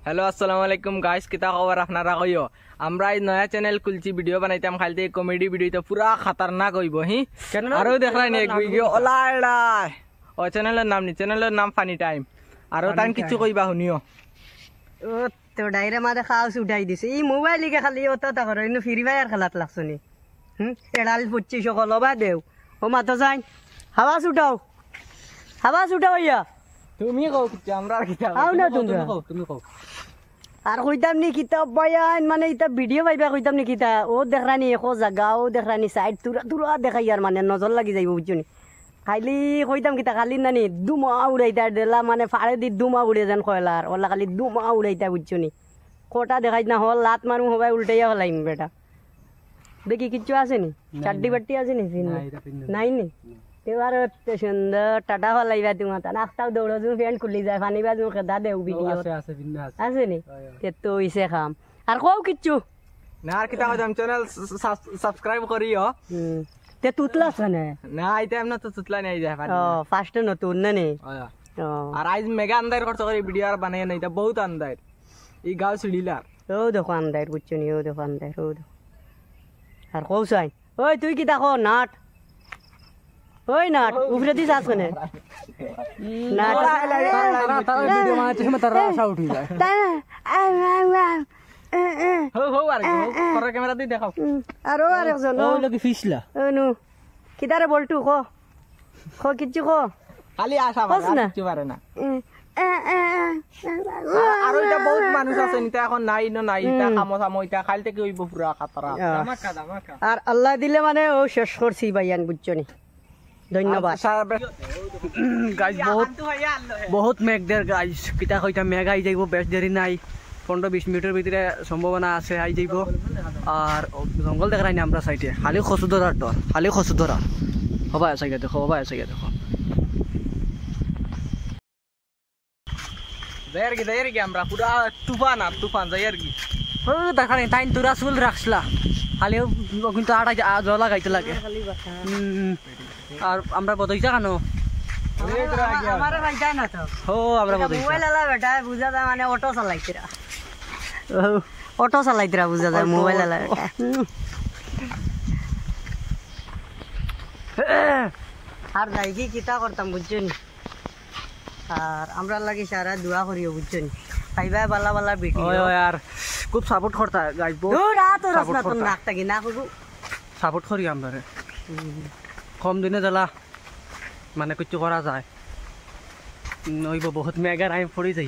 Hello আসসালামু আলাইকুম guys, কিতা খবর আপনারা কইও। আমরা এই নয়া চ্যানেল খুলছি, ভিডিও বানাইতাম খালতে কমেডি ভিডিও, তো পুরা খাতারনাক হইব। আরো দেখাই নি ভিডিও ওলাই ও চ্যানেলের নাম নি, চ্যানেলের নাম ফানি টাইম। আরো তান কিছু কইবা শুনিও। ও তো ডাইরে মাঝে খাওয়াস উঠাই দিছে এই মোবাইল লিখে খালি ওটা তা করো ইনো ফ্রি ফায়ার খেলাত লাগছো নি। এডাল পড়ছি সকল বা দেও ও মাথা যাই হাওয়াস উঠাও ইয়া তুমি কও কিছু, আমরা আর কিতা আও না তুমি কও। আর কইতাম নি কিতাব বয়ান মানে ইতা ভিডিও পাইবা কইতাম নি কিতা ও দেখরানি একো জায়গা ও দেখরানি সাইড তুরা তুরা দেখাই আর মানে নজর লাগি যাইব বুঝছনি। খালি কইতাম কিতা খালি নানি দুমা উড়াইতা দেলা মানে ফাড়ে দি দুমা উড়ে যেন কয়লার ওলা খালি দুমা উড়াইতা বুঝছনি। কোটা দেখাই না হল লাত মারু হবাই উল্টাইয়া হলাইম বেটা। দেখি কিচ্ছু আছে নি চাড্ডি বাট্টি আছে নি নাই নি এবার সুন্দর টাটা হলাইবা তোমার তা নাস্তাও দৌড়ো তুমি ফ্যান খুলি যায় ফানিবা তুমি খেদা দেও ভিডিও আছে নি তো ইসে খাম আর কও কিচ্ছু না। আর কিতা কইতাম, চ্যানেল সাবস্ক্রাইব করিও। তে তুতলাছ না আইতে এমন তো তুতলা নাই যায় ও ফার্স্ট নতুন না নি আর আইজ মেগা আন্দার খরচ করে ভিডিও আর বানাই নাই, তা বহুত আন্দার এই গাঁও সিডিলার। ও দেখো আন্দার বুঝছনি, ও দেখো আন্দার ও দেখো। আর কও চাই ওই তুই কি দেখো নাট ওই নাট উপরে দিস আস কোনে নাট ভিডিও বানাইতে সময় তার আশা উঠি যায়। হো আর পরে ক্যামেরা দিয়ে দেখাও। আর ও আর একজন ও লাগি ফিসলা নু কিদারে বলটু কো কিচ্ছু কো খালি আশা পারে আর কিছু পারে না। আর ওইটা বহুত মানুষ আছে নিতে এখন নাই নাই ইটা কামো সামো ইটা খালি থেকে হইব পুরা খাতরা ধামাকা। আর আল্লাহ দিলে মানে ও শেষ করছি ভাইয়ান বুঝছনি। ধন্যবাদ গাইস। বহুত মেঘ দের গাইস, কিতা কইতা মেঘ আই যাইব, বেশ দেরি নাই, 15-20 মিনিটের ভিতরে সম্ভাবনা আছে আই যাইব। আর জঙ্গল দেখাই না আমরা সাইডে, খালি খসু ধরার ডর, খালি খসু ধরা। হবাই আছে গিয়ে দেখো, হবাই আছে গিয়ে দেখো। যাই কি আমরা পুরা তুফান আর তুফান যাই আর কি। ও দেখা নেই তাই তোরা চুল রাখছিলা খালি কিন্তু আটা জলা গাইতে লাগে। আর আমরা বদইছা কেন অটো চালাইতরা বুঝা যায় মোবাইল আর যাই কি কিতা করতাম বুঝছনি। আর আমরা লাগি সারা দোয়া করিও বুঝছনি, পাইবা বালা বালা ভিডিও। আর খুব সাপোর্ট করতা গাইস, সাপোর্ট করি আমরা কম দিনে জ্বালা মানে কিছু করা যায় নইব বহুত মেগার আমি পড়ে যাই।